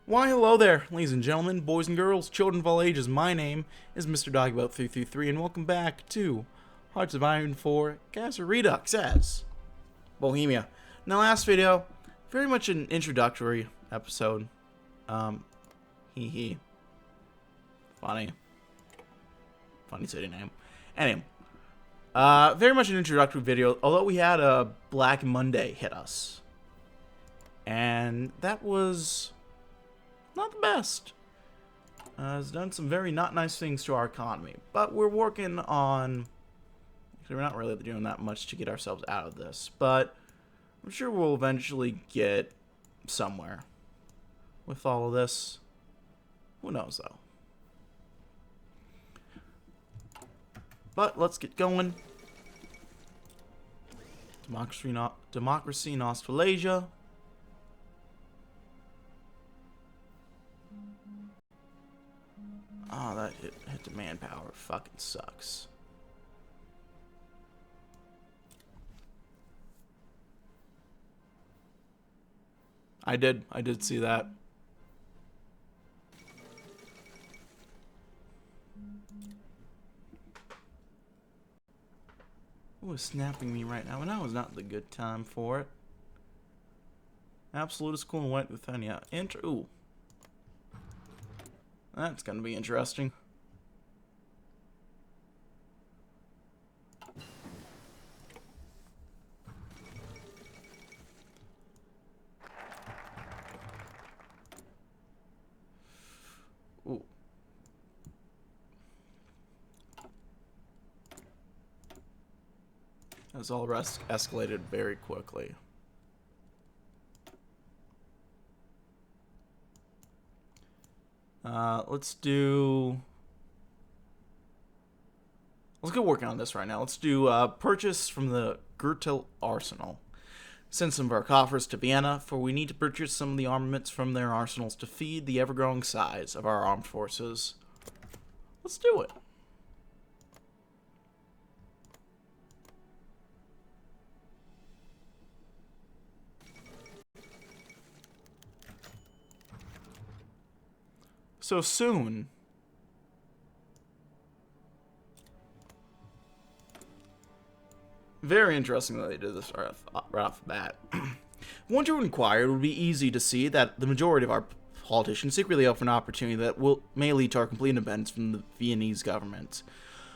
Why, hello there, ladies and gentlemen, boys and girls, children of all ages. My name is Mr. Dogboat333, and welcome back to Hearts of Iron 4 Kaiserredux as Bohemia. In the last video, very much an introductory episode. Funny city name. Anyway, very much an introductory video, although we had a Black Monday hit us. And that was not the best. It's done some very not nice things to our economy. But we're working on... Actually, we're not really doing that much to get ourselves out of this. But I'm sure we'll eventually get somewhere with all of this. Who knows, though. But let's get going. Democracy in Australasia. Oh, that hit the manpower. Fucking sucks. I did see that. Who is snapping me right now? And now is not the good time for it. Absolute is cool and white with Anya. Ooh. That's gonna be interesting. Ooh. That's all escalated very quickly. Let's get working on this right now. Let's do purchase from the Gürtel Arsenal. Send some of our coffers to Vienna, for we need to purchase some of the armaments from their arsenals to feed the ever-growing size of our armed forces. Let's do it. So soon. Very interesting that they did this right off the bat. One to inquire, it would be easy to see that the majority of our politicians secretly offer an opportunity that may lead to our complete independence from the Viennese government.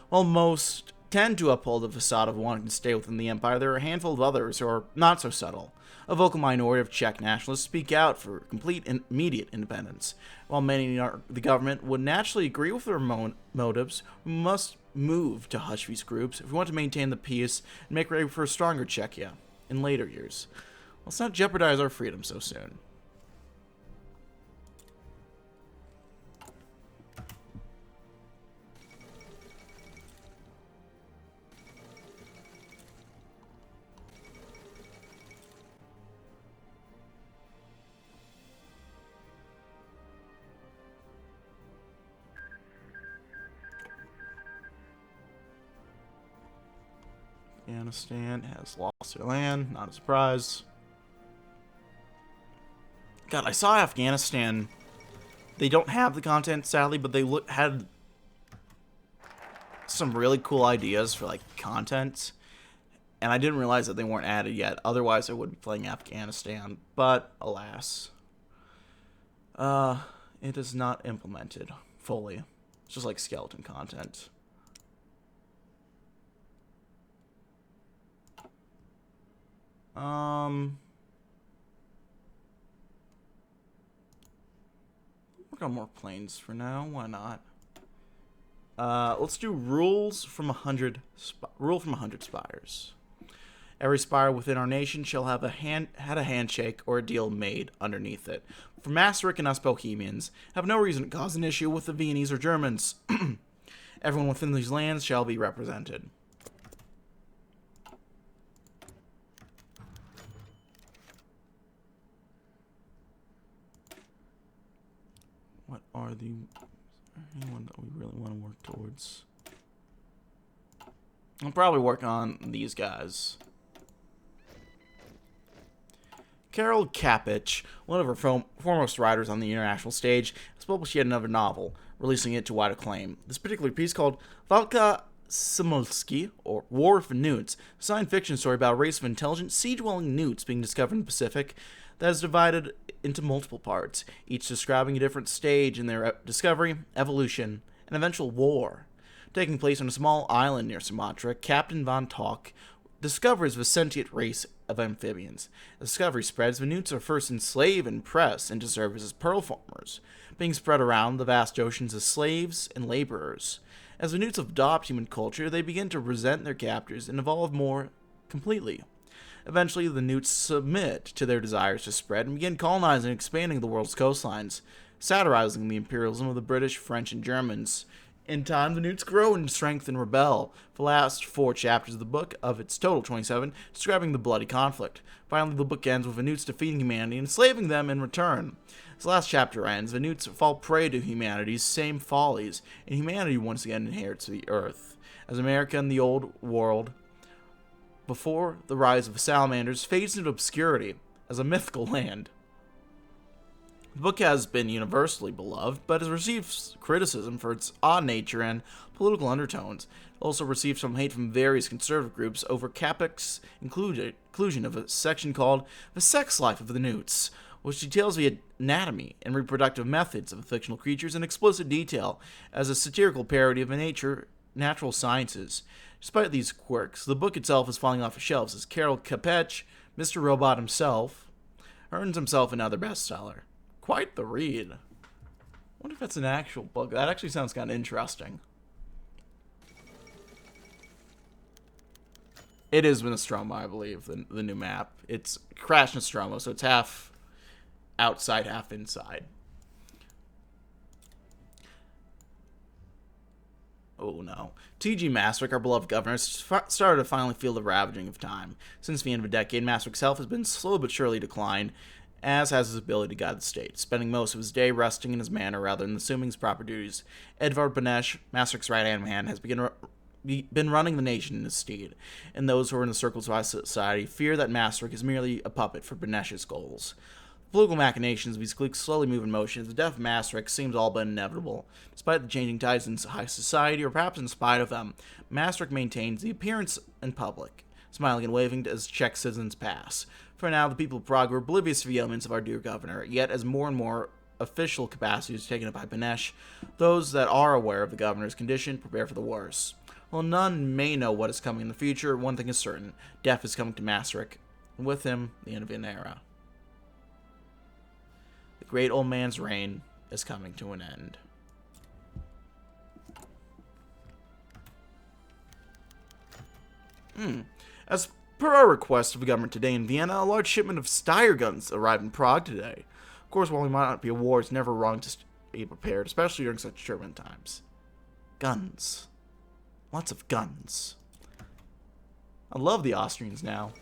While most tend to uphold the facade of wanting to stay within the empire, there are a handful of others who are not so subtle. A vocal minority of Czech nationalists speak out for complete and immediate independence. While many in the government would naturally agree with their motives, we must move to hush these groups if we want to maintain the peace and make ready for a stronger Czechia in later years. Let's not jeopardize our freedom so soon. Afghanistan has lost their land, not a surprise. God, I saw Afghanistan. They don't have the content, sadly, but they had some really cool ideas for, like, content. And I didn't realize that they weren't added yet. Otherwise, I would be playing Afghanistan. But, alas. It is not implemented fully. It's just like skeleton content. Work on more planes for now. Why not? Let's do rules from 100. Rule from 100 spires. Every spire within our nation shall have a handshake or a deal made underneath it. For Masaryk and us Bohemians have no reason to cause an issue with the Viennese or Germans. Everyone within these lands shall be represented. What are the anyone that we really want to work towards? I'll probably work on these guys. Carol Kapich, one of her foremost writers on the international stage, has published yet another novel, releasing it to wide acclaim. This particular piece, called Valka Simulski, or War for Newts, a science fiction story about a race of intelligent, sea-dwelling newts being discovered in the Pacific that is divided into multiple parts, each describing a different stage in their discovery, evolution, and eventual war. Taking place on a small island near Sumatra, Captain Von Talk discovers the sentient race of amphibians. The discovery spreads, the newts are first enslaved and pressed into service as pearl farmers, being spread around the vast oceans as slaves and laborers. As the newts adopt human culture, they begin to resent their captors and evolve more completely. Eventually, the newts submit to their desires to spread and begin colonizing and expanding the world's coastlines, satirizing the imperialism of the British, French, and Germans. In time, the newts grow in strength and rebel. The last 4 chapters of the book, of its total 27, describing the bloody conflict. Finally, the book ends with the newts defeating humanity and enslaving them in return. As the last chapter ends, the newts fall prey to humanity's same follies, and humanity once again inherits the earth. As America and the old world, before the rise of the salamanders, fades into obscurity as a mythical land. The book has been universally beloved, but has received criticism for its odd nature and political undertones. It also received some hate from various conservative groups over Kapich's inclusion of a section called The Sex Life of the Newts, which details the anatomy and reproductive methods of the fictional creatures in explicit detail as a satirical parody of the natural sciences. Despite these quirks, the book itself is falling off the shelves as Carol Kapech, Mr. Robot himself, earns himself another bestseller. Quite the read. I wonder if that's an actual book. That actually sounds kind of interesting. It is Nostromo, I believe, the new map. It's Crash Nostromo, so it's half outside, half inside. Oh no. T.G. Masaryk, our beloved governor, started to finally feel the ravaging of time. Since the end of a decade, Masaryk's health has been slow but surely declined, as has his ability to guide the state, spending most of his day resting in his manor rather than assuming his proper duties. Edvard Benesh, Masaryk's right-hand man, has been running the nation in his stead, and those who are in the circles of high society fear that Masaryk is merely a puppet for Benesh's goals. Political machinations of these cliques slowly move in motion as the death of Masaryk seems all but inevitable. Despite the changing tides in high society, or perhaps in spite of them, Masaryk maintains the appearance in public, smiling and waving as Czech citizens pass. For now, the people of Prague are oblivious to the elements of our dear governor, yet as more and more official capacities are taken up by Beneš, those that are aware of the governor's condition prepare for the worst. While none may know what is coming in the future, one thing is certain: death is coming to Masaryk, and with him, the end of an era. The great old man's reign is coming to an end. As per our request of the government today in Vienna, a large shipment of Steyr guns arrived in Prague today. Of course, while we might not be a war, it's never wrong to be prepared, especially during such turbulent times. Guns. Lots of guns. I love the Austrians now.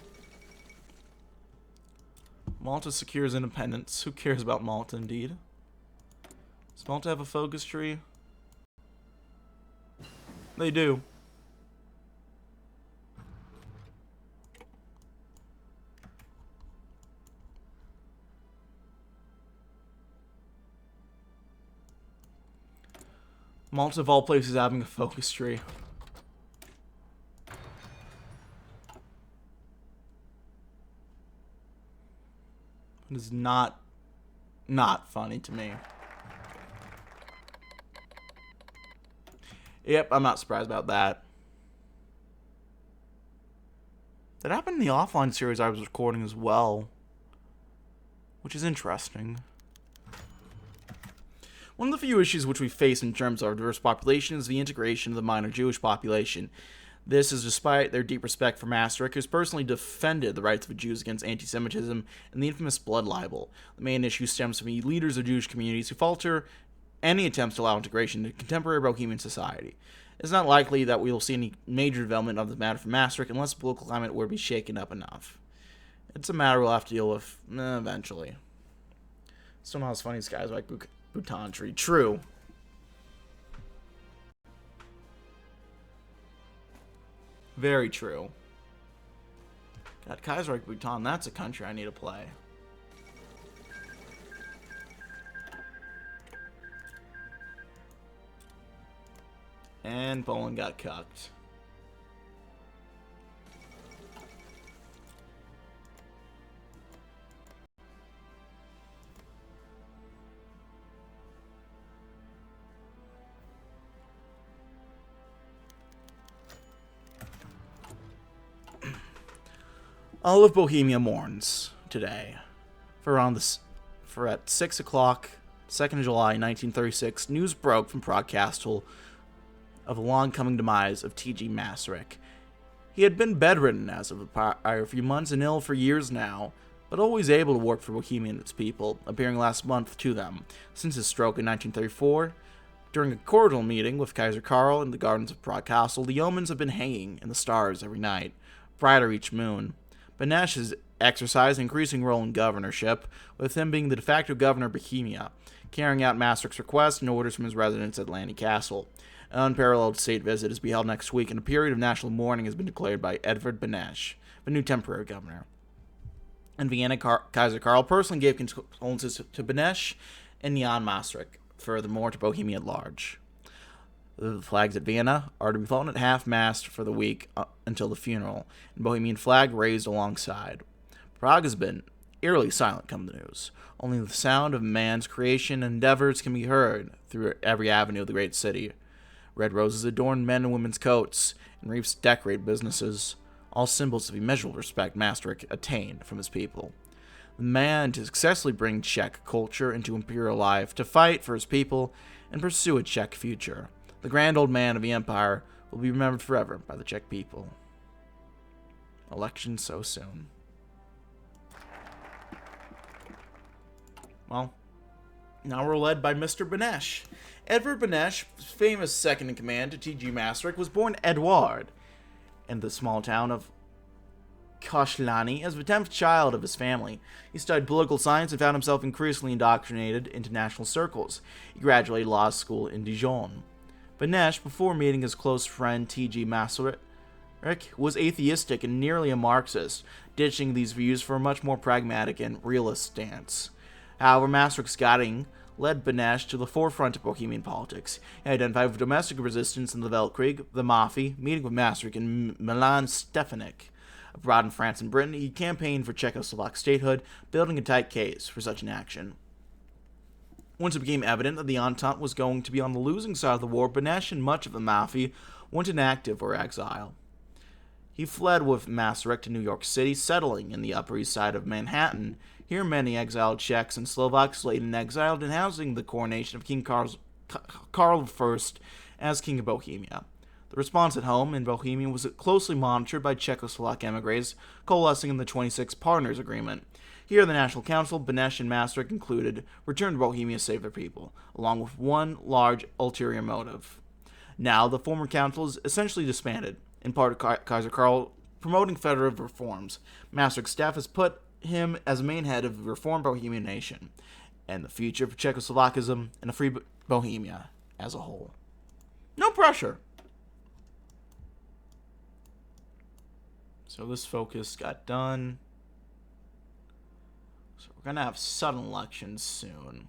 Malta secures independence. Who cares about Malta, indeed? Does Malta have a focus tree? They do. Malta, of all places, having a focus tree. It is not funny to me. Yep, I'm not surprised about that. That happened in the offline series I was recording as well, which is interesting. One of the few issues which we face in terms of our diverse population is the integration of the minor Jewish population. This is despite their deep respect for Masaryk, who has personally defended the rights of Jews against anti-Semitism and the infamous blood libel. The main issue stems from the leaders of Jewish communities who falter any attempts to allow integration into contemporary Bohemian society. It's not likely that we will see any major development of the matter for Masaryk unless the political climate were to be shaken up enough. It's a matter we'll have to deal with eventually. Still not as funny as guys like Bhutan Tree. True. Very true. God, Kaiserredux Bhutan, that's a country I need to play. And Poland got cucked. All of Bohemia mourns today. For at 6 o'clock, 2nd of July, 1936, news broke from Prague Castle of the long-coming demise of T.G. Masaryk. He had been bedridden as of the prior few months and ill for years now, but always able to work for Bohemia and its people, appearing last month to them. Since his stroke in 1934, during a cordial meeting with Kaiser Karl in the gardens of Prague Castle, the omens have been hanging in the stars every night, brighter each moon. Beneš has exercised an increasing role in governorship, with him being the de facto governor of Bohemia, carrying out Masaryk's requests and orders from his residence at Lanny Castle. An unparalleled state visit is to be held next week, and a period of national mourning has been declared by Edvard Beneš, the new temporary governor. In Vienna, Kaiser Karl personally gave condolences to Beneš and Jan Masaryk, furthermore to Bohemia at large. The flags at Vienna are to be flown at half-mast for the week until the funeral, and Bohemian flag raised alongside. Prague has been eerily silent come the news. Only the sound of man's creation and endeavors can be heard through every avenue of the great city. Red roses adorn men and women's coats, and wreaths decorate businesses, all symbols of immeasurable respect Masaryk attained from his people. The man to successfully bring Czech culture into imperial life, to fight for his people, and pursue a Czech future. The grand old man of the empire will be remembered forever by the Czech people. Election so soon. Well, now we're led by Mr. Beneš. Edvard Beneš, famous second-in-command to T.G. Masaryk, was born Eduard in the small town of Koszalany as the 10th child of his family. He studied political science and found himself increasingly indoctrinated into national circles. He graduated law school in Dijon. Beneš, before meeting his close friend T.G. Masaryk, was atheistic and nearly a Marxist, ditching these views for a much more pragmatic and realist stance. However, Masaryk's guiding led Beneš to the forefront of Bohemian politics. He identified with domestic resistance in the Weltkrieg, the Mafia, meeting with Masaryk in Milan Stefanik. Abroad in France and Britain, he campaigned for Czechoslovak statehood, building a tight case for such an action. Once it became evident that the Entente was going to be on the losing side of the war, Beneš and much of the Mafia went inactive or exile. He fled with Masaryk to New York City, settling in the Upper East Side of Manhattan. Here many exiled Czechs and Slovaks laid in exile and housing the coronation of King Karl I as King of Bohemia. The response at home in Bohemia was closely monitored by Czechoslovak emigres, coalescing in the 26 Partners Agreement. Here, the National Council, Beneš and Masaryk included, returned to Bohemia to save their people, along with one large ulterior motive. Now, the former council is essentially disbanded, in part Kaiser Karl promoting federative reforms. Masaryk's staff has put him as main head of the reformed Bohemian nation, and the future of Czechoslovakia and a free Bohemia as a whole. No pressure. So this focus got done. So we're going to have sudden elections soon.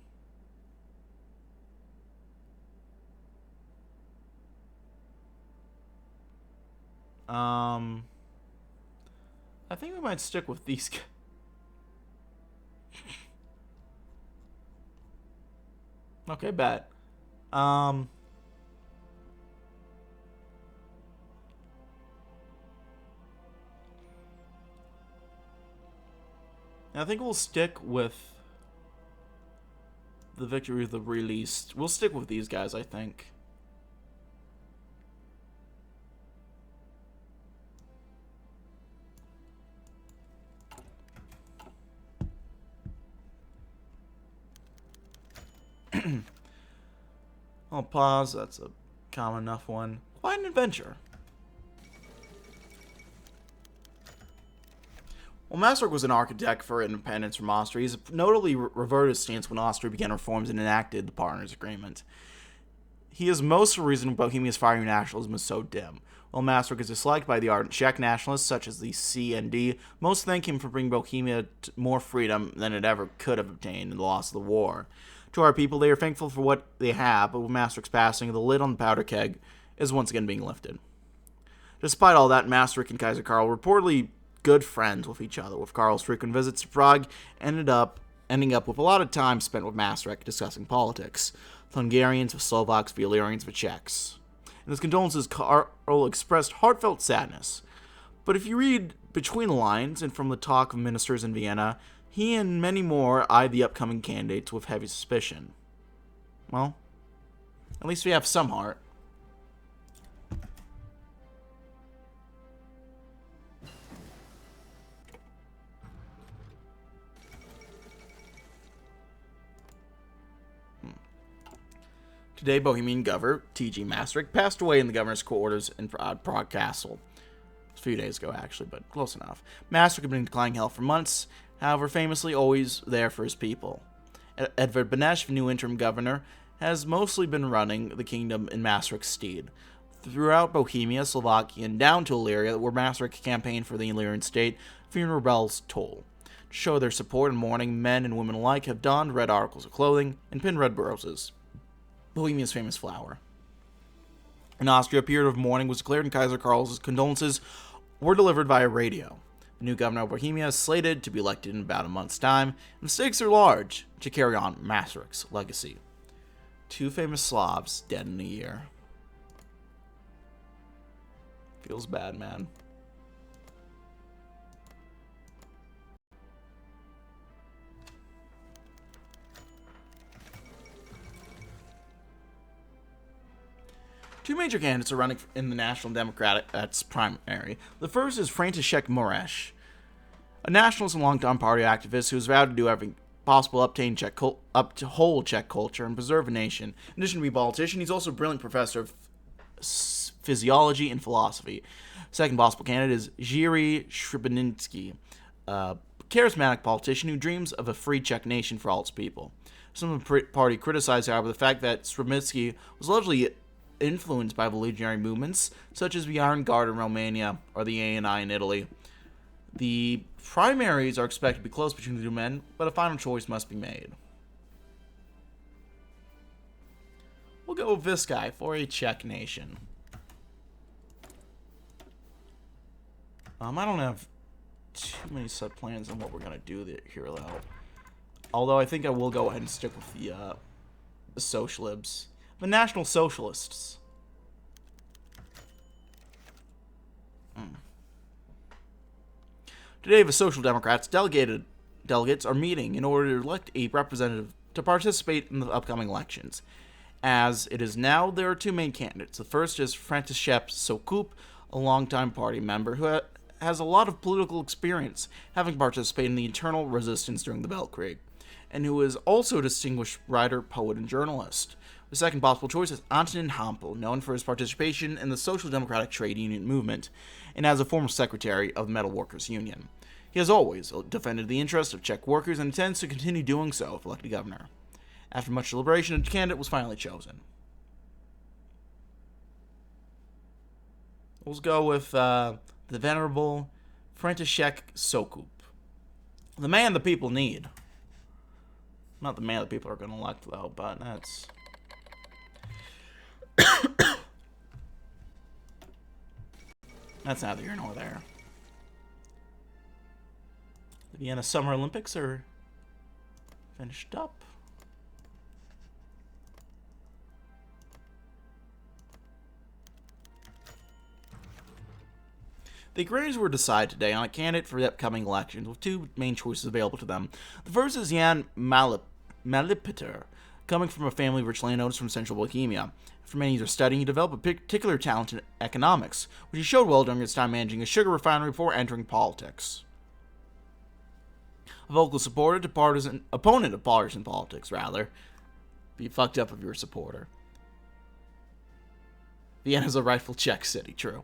I think we might stick with these guys. Okay, bet. I think we'll stick with the victory of the released. We'll stick with these guys, I think. I'll pause. That's a common enough one. Quite an adventure. Well, Masaryk was an architect for independence from Austria. He's notably reverted his stance when Austria began reforms and enacted the Partners Agreement. He is most of the reason Bohemia's fiery nationalism is so dim. While Masaryk is disliked by the ardent Czech nationalists, such as the CND, most thank him for bringing Bohemia to more freedom than it ever could have obtained in the loss of the war. To our people, they are thankful for what they have, but with Masaryk's passing, the lid on the powder keg is once again being lifted. Despite all that, Masaryk and Kaiser Karl were reportedly good friends with each other, with Karl's frequent visits to Prague ending up with a lot of time spent with Masaryk discussing politics, with Hungarians, with Slovaks, with Illyrians, with Czechs. In his condolences, Karl expressed heartfelt sadness. But if you read between the lines and from the talk of ministers in Vienna, he and many more eyed the upcoming candidates with heavy suspicion. Well, at least we have some heart. Today, Bohemian governor T.G. Masaryk passed away in the governor's quarters in Prague Castle. A few days ago, actually, but close enough. Masaryk had been in declining health for months, however, famously always there for his people. Edvard Beneš, new interim governor, has mostly been running the kingdom in Masaryk's stead. Throughout Bohemia, Slovakia, and down to Illyria, where Masaryk campaigned for the Illyrian state, funeral bells toll. To show their support and mourning, men and women alike have donned red articles of clothing and pinned red roses, Bohemia's famous flower. In Austria, a period of mourning was declared, and Kaiser Karl's condolences were delivered via radio. The new governor of Bohemia is slated to be elected in about a month's time, and the stakes are large to carry on Masaryk's legacy. 2 famous Slavs dead in a year. Feels bad, man. Two major candidates are running in the National Democrats' primary. The first is František Moraes, a nationalist and longtime party activist who has vowed to do everything possible to hold Czech culture and preserve a nation. In addition to being a politician, he's also a brilliant professor of physiology and philosophy. Second possible candidate is Jiří Štěpánek, a charismatic politician who dreams of a free Czech nation for all its people. Some of the party criticized, however, the fact that Štěpánek was allegedly influenced by revolutionary movements such as the Iron Guard in Romania or the ANI in Italy. The primaries are expected to be close between the two men, but a final choice must be made. We'll go with this guy for a Czech nation. I don't have too many set plans on what we're gonna do here, though. Although I think I will go ahead and stick with the Socialibs. The National Socialists. Today, the Social Democrats delegates are meeting in order to elect a representative to participate in the upcoming elections. As it is now, there are 2 main candidates. The first is František Soukup, a longtime party member who has a lot of political experience, having participated in the internal resistance during the Weltkrieg, and who is also a distinguished writer, poet, and journalist. The second possible choice is Antonin Hampel, known for his participation in the Social Democratic Trade Union movement, and as a former secretary of the Metal Workers Union. He has always defended the interests of Czech workers and intends to continue doing so if elected governor. After much deliberation, a candidate was finally chosen. We'll go with the venerable František Soukup. The man the people need. Not the man that people are going to elect, though, but that's... That's neither here nor there. The Vienna Summer Olympics are finished up. The agrarians were decided today on a candidate for the upcoming elections, with 2 main choices available to them. The first is Jan Malipiter, coming from a family of rich landowners from central Bohemia. After many years of studying, he developed a particular talent in economics, which he showed well during his time managing a sugar refinery before entering politics. A vocal opponent of partisan politics, rather. Be fucked up if you're a supporter. Vienna's a rightful Czech city, true.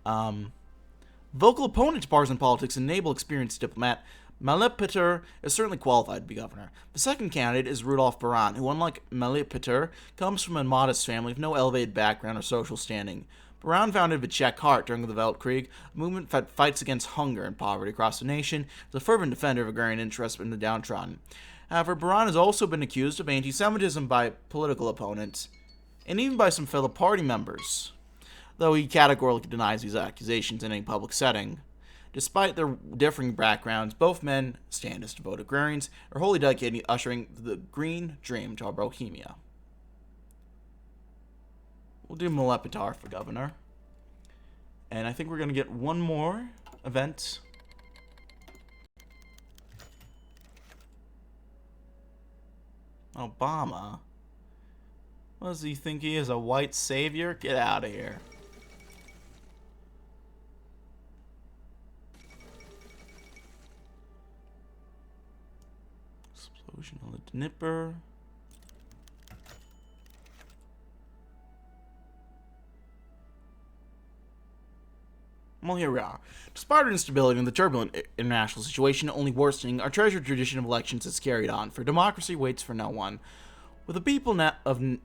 Vocal opponent to partisan politics and able experienced diplomat, Malipiter is certainly qualified to be governor. The second candidate is Rudolf Baran, who, unlike Malipiter, comes from a modest family with no elevated background or social standing. Baran founded the Czech Heart during the Weltkrieg, a movement that fights against hunger and poverty across the nation, is a fervent defender of agrarian interests in the downtrodden. However, Baran has also been accused of anti-Semitism by political opponents, and even by some fellow party members. though he categorically denies these accusations in any public setting. Despite their differing backgrounds, both men stand as devoted agrarians, are wholly dedicated to ushering the green dream to our Bohemia. We'll do Malepitar for governor. And I think we're going to get one more event. Obama? What does he think he is, a white savior? Get out of here. Explosion on the Dnieper. Well, here we are. Despite our instability and the turbulent international situation only worsening, our treasured tradition of elections is carried on, for democracy waits for no one. With the people of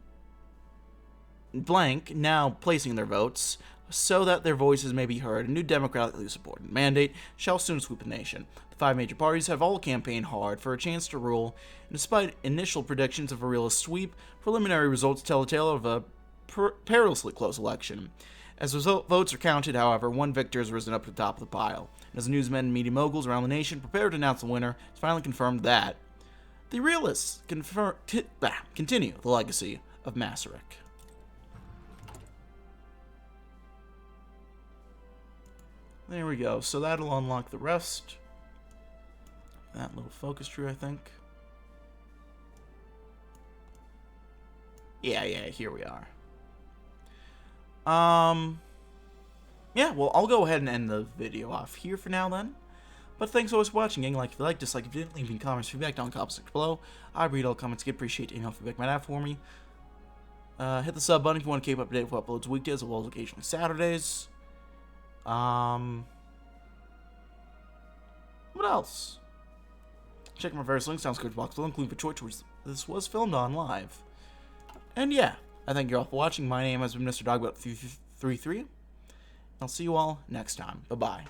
blank now placing their votes, so that their voices may be heard, a new democratically supported mandate shall soon sweep the nation. The 5 major parties have all campaigned hard for a chance to rule, and despite initial predictions of a realist sweep, preliminary results tell a tale of a perilously close election. As votes are counted, however, one victor has risen up to the top of the pile. And as newsmen and media moguls around the nation prepare to announce the winner, it's finally confirmed that the realists continue the legacy of Masaryk. There we go. So that'll unlock the rest. That little focus tree, I think. Yeah, here we are. Yeah, well, I'll go ahead and end the video off here for now then. But thanks always for watching, gang. Like if you liked, dislike if you didn't, leave any comments, feedback down in the comment section below. I read all comments, appreciate any help feedback might have for me. Hit the sub button if you want to keep up to date with uploads weekdays as well as occasionally Saturdays. What else? Check my various links down in the description box below, including the Twitch, which this was filmed on live. And yeah, I thank you all for watching. My name has been Mr. Dogbot333. I'll see you all next time. Bye-bye.